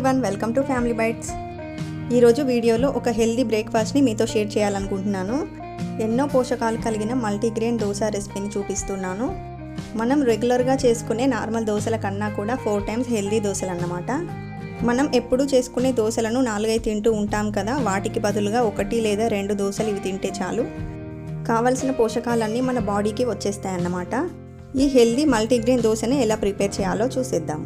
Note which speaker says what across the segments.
Speaker 1: Everyone, welcome to Family Bytes. ఈరోజు వీడియోలో ఒక హెల్దీ బ్రేక్ఫాస్ట్ని మీతో షేర్ చేయాలనుకుంటున్నాను. ఎన్నో పోషకాలు కలిగిన మల్టీగ్రెయిన్ దోశ రెసిపీని చూపిస్తున్నాను. మనం రెగ్యులర్గా చేసుకునే నార్మల్ దోశల కన్నా కూడా 4 టైమ్స్ హెల్దీ దోశలు అన్నమాట. మనం ఎప్పుడూ చేసుకునే దోశలను 4-5 తింటూ ఉంటాం కదా, వాటికి బదులుగా 1 లేదా 2 దోశలు ఇవి తింటే చాలు, కావలసిన పోషకాలన్నీ మన బాడీకి వచ్చేస్తాయి అన్నమాట. ఈ హెల్దీ మల్టీగ్రెయిన్ దోశని ఎలా ప్రిపేర్ చేయాలో చూసేద్దాం.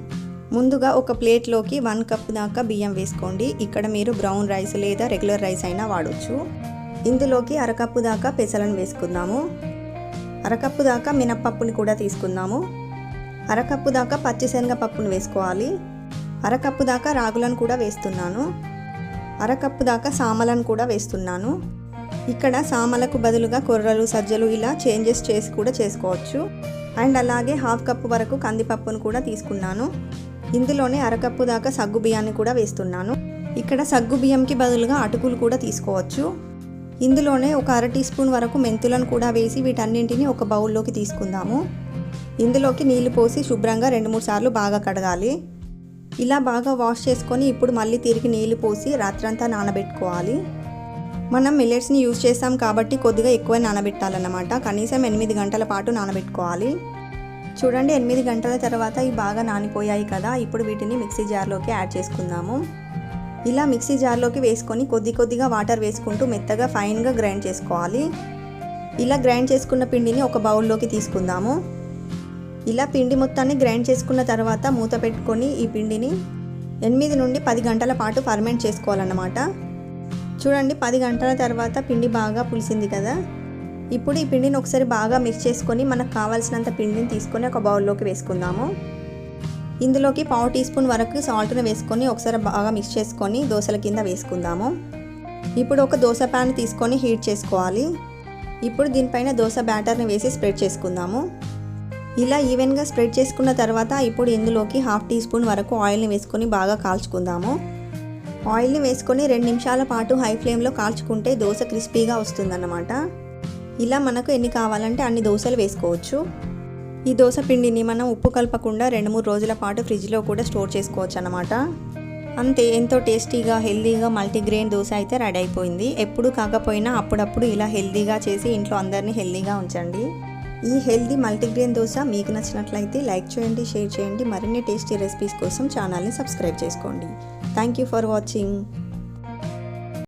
Speaker 1: ముందుగా ఒక ప్లేట్లోకి 1 కప్ దాకా బియ్యం వేసుకోండి. ఇక్కడ మీరు బ్రౌన్ రైస్ లేదా రెగ్యులర్ రైస్ అయినా వాడచ్చు. ఇందులోకి 1/2 కప్పు దాకా పెసలను వేసుకుందాము. 1/2 కప్పు దాకా మినప్పప్పుని కూడా తీసుకుందాము. 1/2 కప్పు దాకా పచ్చిశనగపప్పును వేసుకోవాలి. 1/2 కప్పు దాకా రాగులను కూడా వేస్తున్నాను. 1/2 కప్పు దాకా సామలను కూడా వేస్తున్నాను. ఇక్కడ సామలకు బదులుగా కొర్రలు, సజ్జలు ఇలా చేంజెస్ చేసి కూడా చేసుకోవచ్చు. అండ్ అలాగే 1/2 కప్పు వరకు కందిపప్పును కూడా తీసుకున్నాను. ఇందులోనే 1/2 కప్పు దాకా సగ్గు బియ్యాన్ని కూడా వేస్తున్నాను. ఇక్కడ సగ్గు బియ్యంకి బదులుగా అటుకులు కూడా తీసుకోవచ్చు. ఇందులోనే ఒక 1/2 టీ స్పూన్ వరకు మెంతులను కూడా వేసి వీటన్నింటినీ ఒక బౌల్లోకి తీసుకుందాము. ఇందులోకి నీళ్లు పోసి శుభ్రంగా 2-3 సార్లు బాగా కడగాలి. ఇలా బాగా వాష్ చేసుకొని ఇప్పుడు మళ్ళీ తిరిగి నీళ్లు పోసి రాత్రంతా నానబెట్టుకోవాలి. మనం మిల్లెట్స్ని యూజ్ చేస్తాం కాబట్టి కొద్దిగా ఎక్కువ నానబెట్టాలన్నమాట. కనీసం 8 గంటల పాటు నానబెట్టుకోవాలి. చూడండి, 8 గంటల తర్వాత ఇవి బాగా నానిపోయాయి కదా. ఇప్పుడు వీటిని మిక్సీ జార్లోకి యాడ్ చేసుకుందాము. ఇలా మిక్సీ జార్లోకి వేసుకొని కొద్దిగా వాటర్ వేసుకుంటూ మెత్తగా ఫైన్గా గ్రైండ్ చేసుకోవాలి. ఇలా గ్రైండ్ చేసుకున్న పిండిని ఒక బౌల్లోకి తీసుకుందాము. ఇలా పిండి మొత్తాన్ని గ్రైండ్ చేసుకున్న తర్వాత మూత పెట్టుకొని ఈ పిండిని 8 నుండి 10 గంటల పాటు ఫర్మెంట్ చేసుకోవాలన్నమాట. చూడండి, 10 గంటల తర్వాత పిండి బాగా పులిసింది కదా. ఇప్పుడు ఈ పిండిని ఒకసారి బాగా మిక్స్ చేసుకొని మనకు కావాల్సినంత పిండిని తీసుకొని ఒక బౌల్లోకి వేసుకుందాము. ఇందులోకి 1/2 టీ స్పూన్ వరకు సాల్ట్ని వేసుకొని ఒకసారి బాగా మిక్స్ చేసుకొని దోశల కింద వేసుకుందాము. ఇప్పుడు ఒక దోశ ప్యాన్ తీసుకొని హీట్ చేసుకోవాలి. ఇప్పుడు దీనిపైన దోశ బ్యాటర్ని వేసి స్ప్రెడ్ చేసుకుందాము. ఇలా ఈవెన్గా స్ప్రెడ్ చేసుకున్న తర్వాత ఇప్పుడు ఇందులోకి 1/2 టీ స్పూన్ వరకు ఆయిల్ని వేసుకొని బాగా కాల్చుకుందాము. ఆయిల్ని వేసుకొని 2 నిమిషాల పాటు హై ఫ్లేమ్లో కాల్చుకుంటే దోశ క్రిస్పీగా వస్తుందన్నమాట. ఇలా మనకు ఎన్ని కావాలంటే అన్ని దోశలు వేసుకోవచ్చు. ఈ దోశ పిండిని మనం ఉప్పు కలపకుండా 2-3 రోజుల పాటు ఫ్రిడ్జ్లో కూడా స్టోర్ చేసుకోవచ్చు అన్నమాట. అంతే, ఎంతో టేస్టీగా హెల్దీగా మల్టీగ్రెయిన్ దోశ అయితే రెడీ అయిపోయింది. ఎప్పుడు కాకపోయినా అప్పుడప్పుడు ఇలా హెల్దీగా చేసి ఇంట్లో అందరినీ హెల్దీగా ఉంచండి. ఈ హెల్దీ మల్టీగ్రెయిన్ దోశ మీకు నచ్చినట్లయితే లైక్ చేయండి, షేర్ చేయండి. మరిన్ని టేస్టీ రెసిపీస్ కోసం ఛానల్ని సబ్స్క్రైబ్ చేసుకోండి. Thank you for watching.